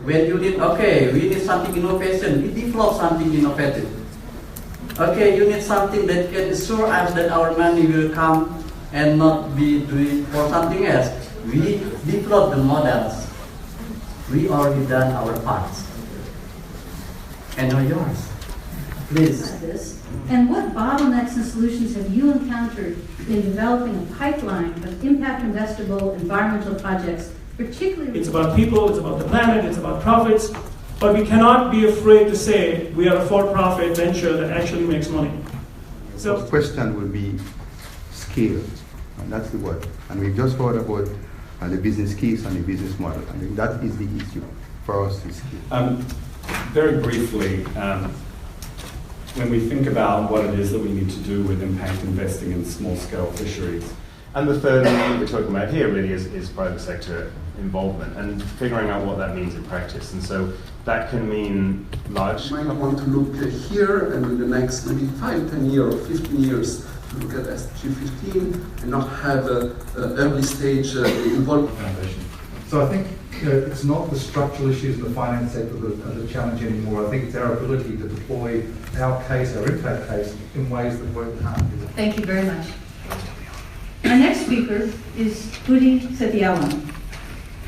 When you need, okay, we need something innovation, we develop something innovative. Okay, you need something that can assure us that our money will come and not be doing for something else. We develop the models. We already done our parts. And now yours. Please. And what bottlenecks and solutions have you encountered in developing a pipeline of impact investable environmental projects, particularly? It's about people, it's about the planet, it's about profits, but we cannot be afraid to say we are a for-profit venture that actually makes money. So the question will be scale, and that's the word. And we've just heard about the business case and the business model. I think that is the issue for us to scale. Very briefly, when we think about what it is that we need to do with impact investing in small-scale fisheries. And the third thing we're talking about here really is private sector involvement and figuring out what that means in practice. And so that can mean large. You might not want to look here and in the next maybe 5, 10 years or 15 years to look at SDG 15 and not have early stage involvement. So I think it's not the structural issues in the finance sector that are the challenge anymore. I think it's our ability to deploy our case, our impact case, in ways that work hard. Thank you very much. Our next speaker is Budi Setiawan.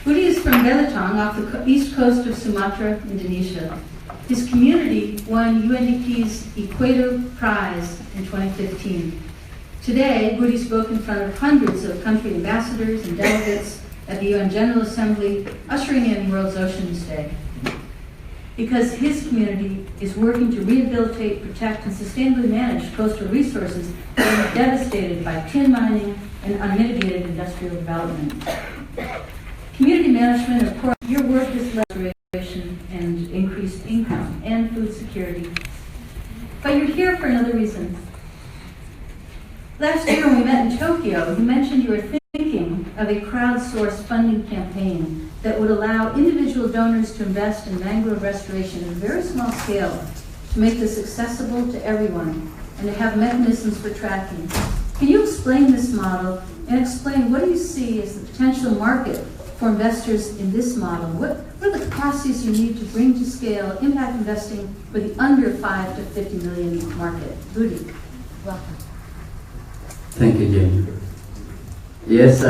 Budi is from Belitung, off the east coast of Sumatra, Indonesia. His community won UNDP's Equator Prize in 2015. Today, Budi spoke in front of hundreds of country ambassadors and delegates at the UN General Assembly, ushering in World Oceans Day. Because his community is working to rehabilitate, protect, and sustainably manage coastal resources that are devastated by tin mining and unmitigated industrial development. Community management, of course, your work is restoration and increased income and food security. But you're here for another reason. Last year when we met in Tokyo, you mentioned you were thinking of a crowdsourced funding campaign that would allow individual donors to invest in mangrove restoration at a very small scale, to make this accessible to everyone, and to have mechanisms for tracking. Can you explain this model and explain what do you see as the potential market for investors in this model? What are the capacities you need to bring to scale impact investing for the under 5 to 50 million market? Budi, welcome. Thank you, Jim. Yes,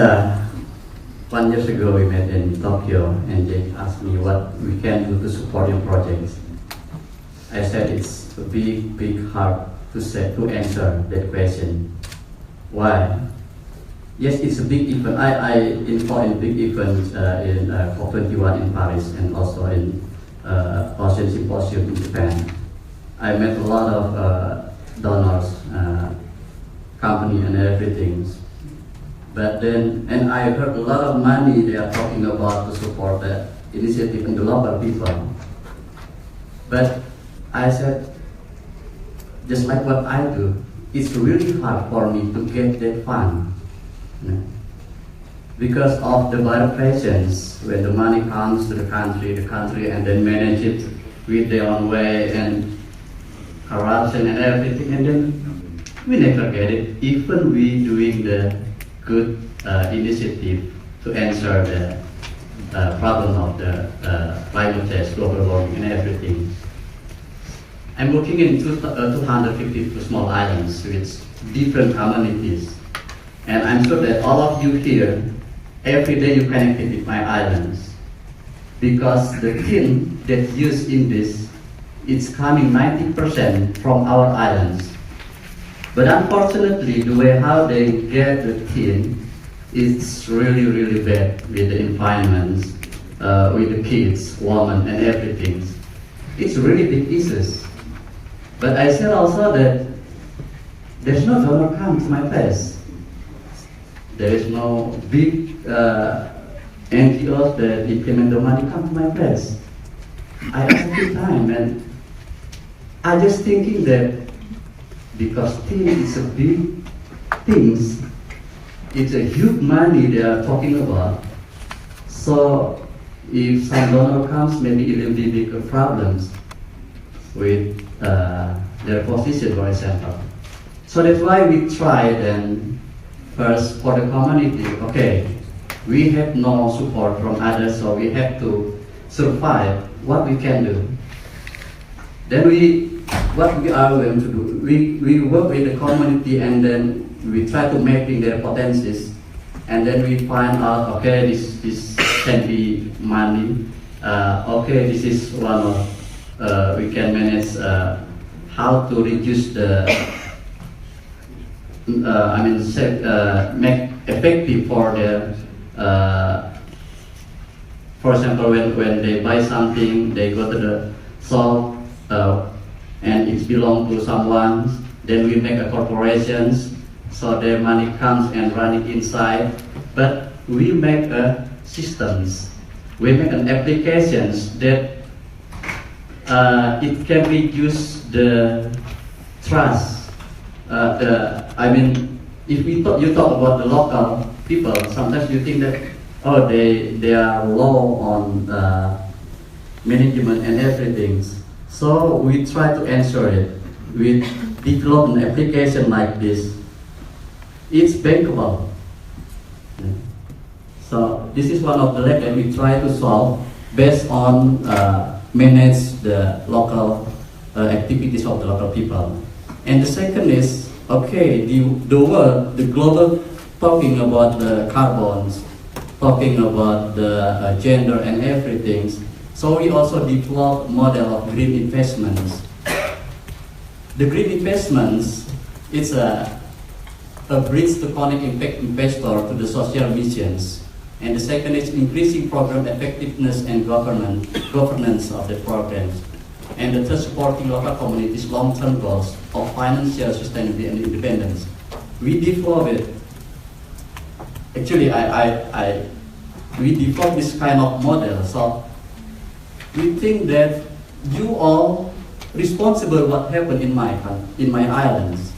1 year ago we met in Tokyo and Jim asked me what we can do to support your projects. I said it's a big hard to answer that question. Why? Yes, it's a big event. I involved in big events in COP21 in Paris and also in Ocean Symposium in Japan. I met a lot of donors, company and everything. But then, and I heard a lot of money they are talking about to support the initiative and the local people. But I said, just like what I do, it's really hard for me to get that fund. Because of the bureaucracies, when the money comes to the country and then manage it with their own way and corruption and everything, and then we never get it. Even we doing the good initiative to answer the problem of the climate change, global warming and everything. I'm working in 250 small islands with different communities. And I'm sure that all of you here, every day you connected with my islands. Because the tin that's used in this, it's coming 90% from our islands. But unfortunately, the way how they get the tin is really bad with the environment, with the kids, women, and everything. It's really big issues. But I said also that there's no donor come to my place. There is no big NGOs that implement the money come to my place. I asked a few times, and I just thinking that because tin is a big things, it's a huge money they are talking about. So if some donor comes, maybe it will be bigger problems with their position, for example. So that's why we tried, and first for the community, okay, we have no support from others, so we have to survive, what we can do. Then what we are going to do, we work with the community and then we try to mapping their potencies, and then we find out, okay, this can be money, okay, this is one of, we can manage how to reduce the, make effective for the, for example, when they buy something, they go to the shop, and it belongs to someone, then we make a corporations, so their money comes and run it inside, but we make a systems, we make an applications that it can reduce the trust. If you talk about the local people, sometimes you think that, oh, they are low on management and everything. So we try to ensure it. We develop an application like this. It's bankable. So this is one of the leg that we try to solve based on manage the local activities of the local people. And the second is, okay, the world, the global, talking about the carbons, talking about the gender and everything. So we also develop model of green investments. The green investments is a bridge to connect investor to the social missions. And the second is increasing program effectiveness and governance of the programs. And the third, supporting local communities' long-term goals of financial sustainability and independence. We develop it. Actually, we develop this kind of model. So we think that you all responsible what happened in my islands.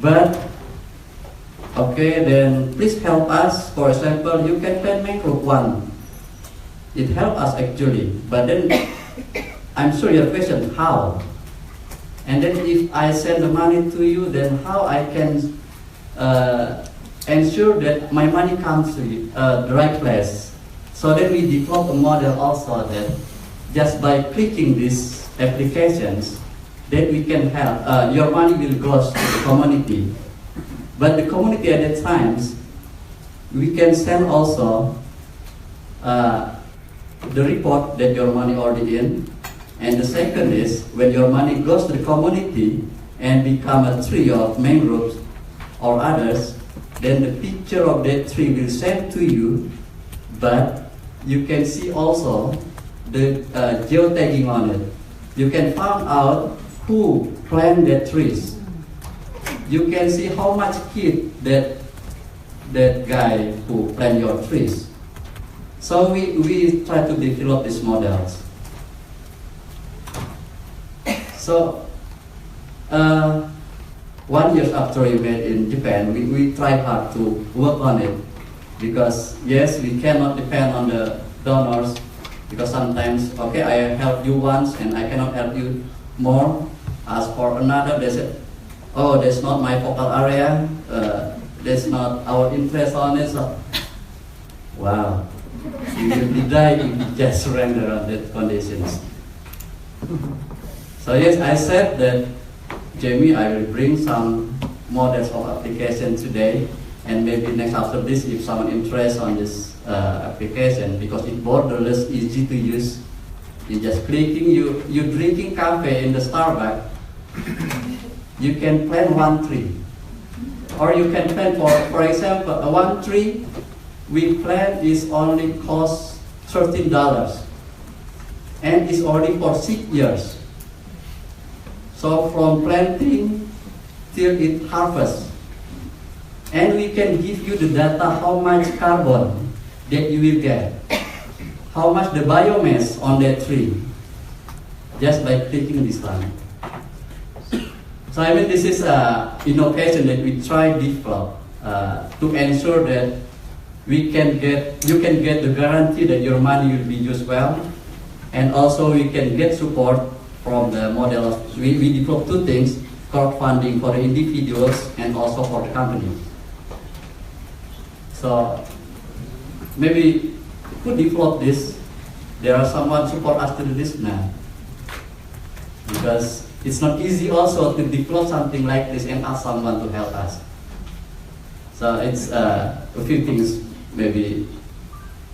But okay, then please help us. For example, you can plant mangrove one. It helped us actually. But then I'm sure your question, how? And then if I send the money to you, then how I can ensure that my money comes to the right place? So then we develop a model also that just by clicking these applications, then we can help. Your money will go to the community. But the community at that times, we can send also the report that your money already in. And the second is, when your money goes to the community and become a tree of mangroves or others, then the picture of that tree will send to you, but you can see also the geotagging on it. You can find out who planted that trees. You can see how much kid that guy who planted your trees. So we try to develop these models. So 1 year after we met in Japan, we tried hard to work on it, because yes, we cannot depend on the donors, because sometimes, okay, I helped you once and I cannot help you more. As for another, they said, oh, that's not my focal area, that's not our interest on it. So, wow, we will be dying if we just surrender on that conditions. So yes, I said that, Jamie, I will bring some models of application today, and maybe next after this, if someone interested on this application, because it's borderless, easy to use. You just clicking, you drinking coffee in the Starbucks, you can plant one tree. Or you can plant, for example, one tree we plant is only cost $13, and it's already for 6 years. So from planting till it harvests. And we can give you the data how much carbon that you will get, how much the biomass on that tree, just by clicking this one. So I mean, this is an innovation that we try to develop to ensure that you can get the guarantee that your money will be used well, and also we can get support from the model of, we develop two things, crowdfunding for the individuals and also for the company. So maybe could develop this there are someone support us to do this now. Because it's not easy also to develop something like this and ask someone to help us. So it's a few things, maybe,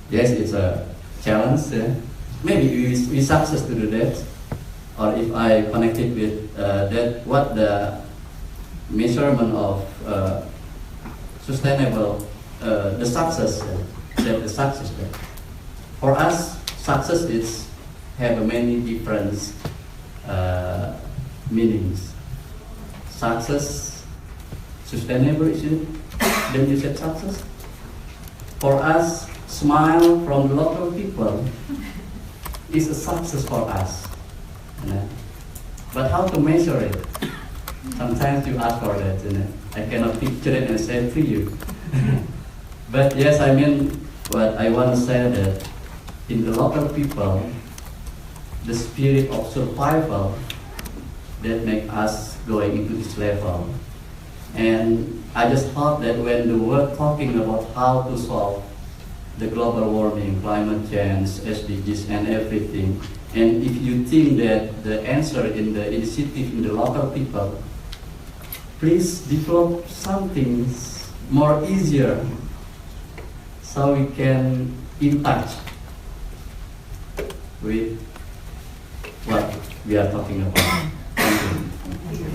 yes, it's a challenge. Maybe we success to do that. Or if I connect it with that, what the measurement of sustainable, the success, set the success. For us, success is have many different meanings. Success, sustainable, is it? Then you said success. For us, smile from the local people is a success for us. You know? But how to measure it? Sometimes you ask for that. You know? I cannot picture it and say it to you. But yes, I mean, what I want to say that in the local people, the spirit of survival that make us going into this level. And I just thought that when the world talking about how to solve the global warming, climate change, SDGs and everything, and if you think that the answer in the initiative in the local people, please develop something more easier so we can in touch with what we are talking about. Thank you.